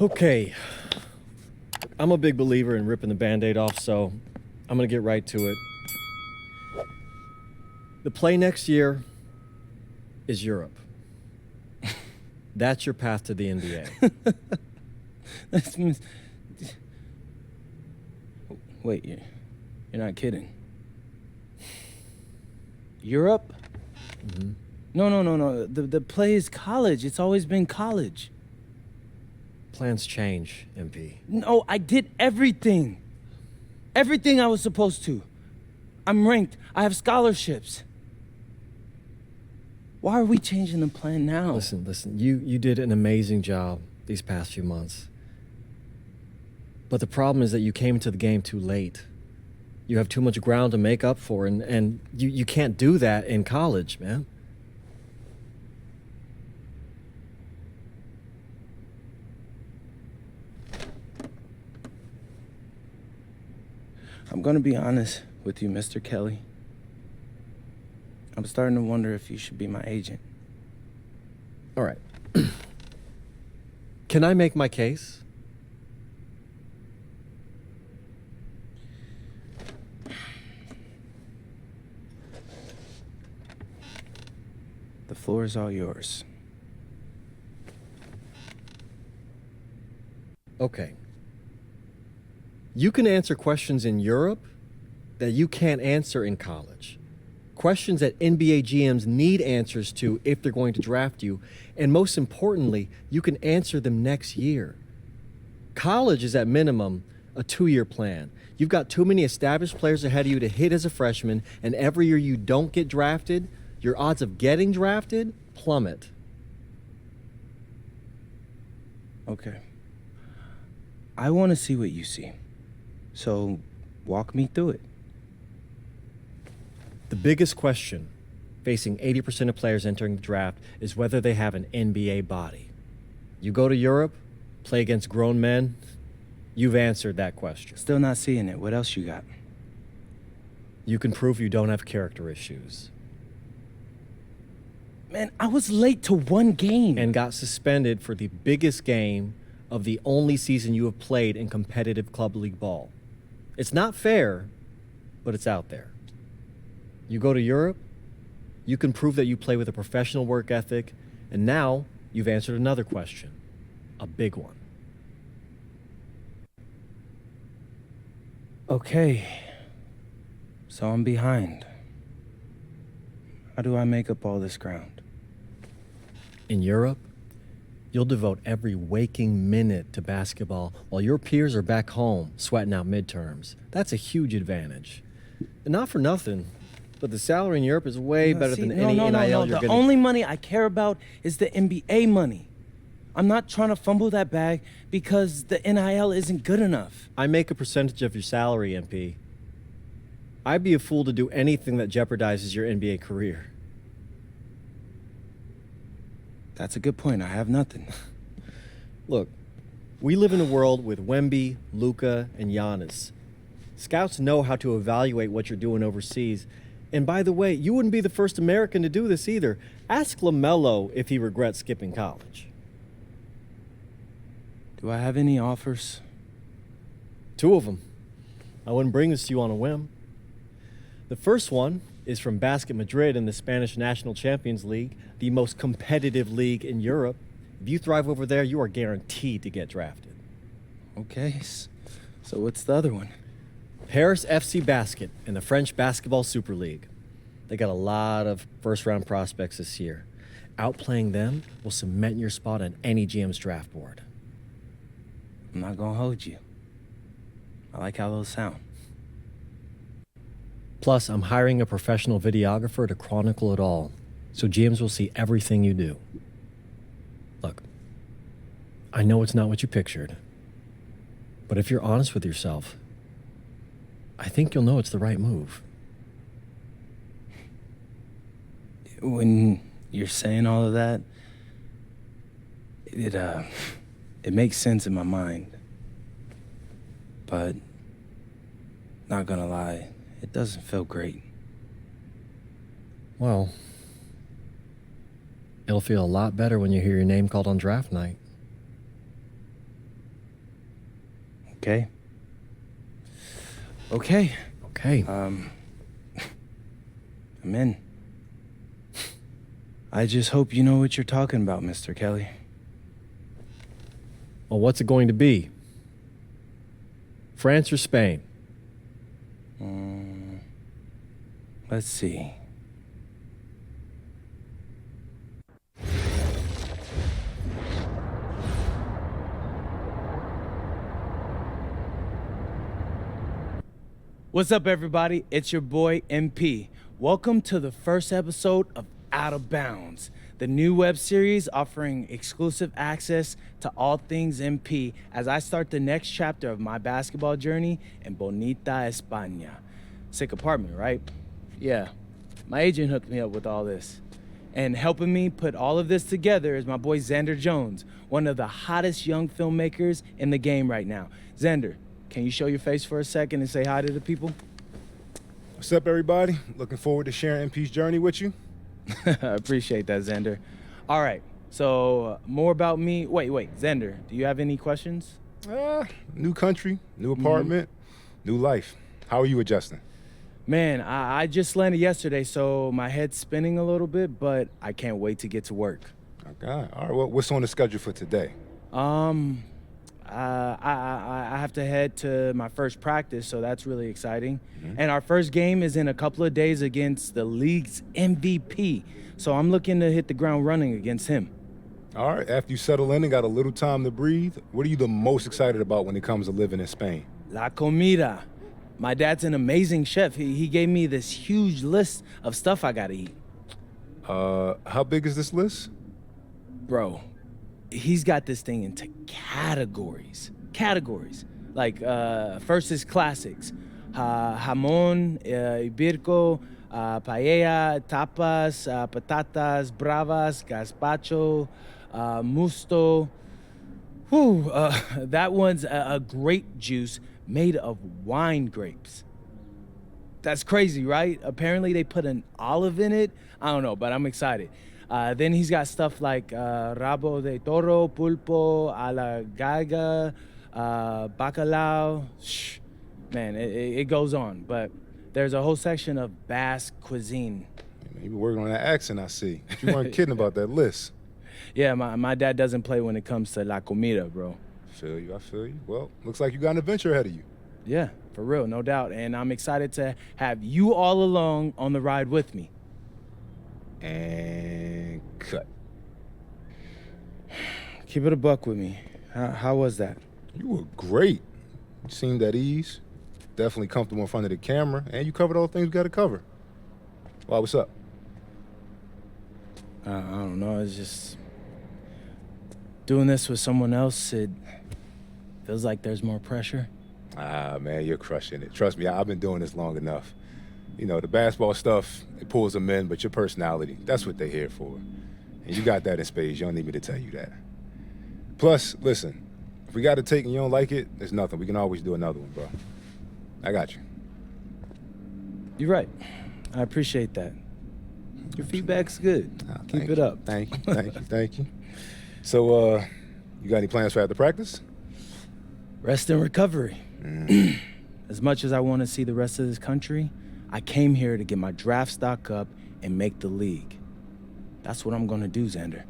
Okay, I'm a big believer in ripping the Band-Aid off, so I'm gonna get right to it. The play next year is Europe. That's your path to the NBA. Wait, you're not kidding. Europe? Mm-hmm. No. The play is college. It's always been college. Plans change, MP. No, I did everything. Everything I was supposed to. I'm ranked. I have scholarships. Why are we changing the plan now? Listen. You did an amazing job these past few months. But the problem is that you came into the game too late. You have too much ground to make up for, and you can't do that in college, man. I'm gonna be honest with you, Mr. Kelly. I'm starting to wonder if you should be my agent. All right. Can I make my case? The floor is all yours. Okay. You can answer questions in Europe that you can't answer in college. Questions that NBA GMs need answers to if they're going to draft you. And most importantly, you can answer them next year. College is at minimum a 2-year plan. You've got too many established players ahead of you to hit as a freshman, and every year you don't get drafted, your odds of getting drafted plummet. Okay. I want to see what you see. So, walk me through it. The biggest question facing 80% of players entering the draft is whether they have an NBA body. You go to Europe, play against grown men, you've answered that question. Still not seeing it. What else you got? You can prove you don't have character issues. Man, I was late to one game. And got suspended for the biggest game of the only season you have played in competitive club league ball. It's not fair, but it's out there. You go to Europe, you can prove that you play with a professional work ethic, and now you've answered another question, a big one. Okay, so I'm behind. How do I make up all this ground? In Europe, you'll devote every waking minute to basketball while your peers are back home sweating out midterms. That's a huge advantage. And not for nothing, but the salary in Europe is way better than any NIL you're The getting. only money I care about is the NBA money. I'm not trying to fumble that bag because the NIL isn't good enough. I make a percentage of your salary, MP. I'd be a fool to do anything that jeopardizes your NBA career. That's a good point. I have nothing. Look, we live in a world with Wemby, Luka, and Giannis. Scouts know how to evaluate what you're doing overseas. And by the way, you wouldn't be the first American to do this either. Ask LaMelo if he regrets skipping college. Do I have any offers? 2 of them. I wouldn't bring this to you on a whim. The first one is from Basket Madrid in the Spanish National Champions League, the most competitive league in Europe. If you thrive over there, you are guaranteed to get drafted. Okay, so what's the other one? Paris FC Basket in the French Basketball Super League. They got a lot of first-round prospects this year. Outplaying them will cement your spot on any GM's draft board. I'm not gonna hold you. I like how those sound. Plus, I'm hiring a professional videographer to chronicle it all, so GMs will see everything you do. Look, I know it's not what you pictured, but if you're honest with yourself, I think you'll know it's the right move. When you're saying all of that, it makes sense in my mind. But, not gonna lie, it doesn't feel great. Well, it'll feel a lot better when you hear your name called on draft night. Okay? Okay. Okay. I'm in. I just hope you know what you're talking about, Mr. Kelly. Well, what's it going to be? France or Spain? Let's see. What's up, everybody? It's your boy, MP. Welcome to the first episode of Out of Bounds, the new web series offering exclusive access to all things MP as I start the next chapter of my basketball journey in Bonita, España. Sick apartment, right? Yeah, my agent hooked me up with all this. And helping me put all of this together is my boy Xander Jones, one of the hottest young filmmakers in the game right now. Xander, can you show your face for a second and say hi to the people? What's up, everybody? Looking forward to sharing MP's journey with you. I appreciate that, Xander. All right, so more about me. Wait, Xander, do you have any questions? New country, new apartment, new life. How are you adjusting? Man, I just landed yesterday, so my head's spinning a little bit, but I can't wait to get to work. Okay. All right. Well, what's on the schedule for today? I have to head to my first practice, so that's really exciting. And our first game is in a couple of days against the league's MVP, so I'm looking to hit the ground running against him. All right. After you settle in and got a little time to breathe, what are you the most excited about when it comes to living in Spain? La comida. My dad's an amazing chef. He gave me this huge list of stuff I gotta eat. How big is this list? Bro, he's got this thing into categories. Like, first is classics. Jamón, ibirco, paella, tapas, patatas, bravas, gazpacho, musto. Whew, that one's a grape juice made of wine grapes. That's crazy, right? Apparently they put an olive in it. I don't know, but I'm excited. Then he's got stuff like rabo de toro, pulpo, a la galga, bacalao. Shh. Man, it goes on. But there's a whole section of Basque cuisine. You be working on that accent, I see. You weren't kidding about that list. Yeah, my dad doesn't play when it comes to la comida, bro. I feel you. Well, looks like you got an adventure ahead of you. Yeah, for real, no doubt. And I'm excited to have you all along on the ride with me. And cut. Keep it a buck with me. How was that? You were great. You seemed at ease. Definitely comfortable in front of the camera, and you covered all the things we got to cover. Why, what's up? I don't know. It's just doing this with someone else. It feels like there's more pressure. Man, you're crushing it. Trust me, I've been doing this long enough. You know, the basketball stuff, it pulls them in, but your personality, that's what they're here for. And you got that in spades. You don't need me to tell you that. Plus, listen, if we got to take and you don't like it, there's nothing. We can always do another one, bro. I got you. You're right. I appreciate that. Your feedback's good. Keep it up. Thank you. So, you got any plans for after practice? Rest and recovery. As much as I want to see the rest of this country, I came here to get my draft stock up and make the league. That's what I'm going to do, Xander.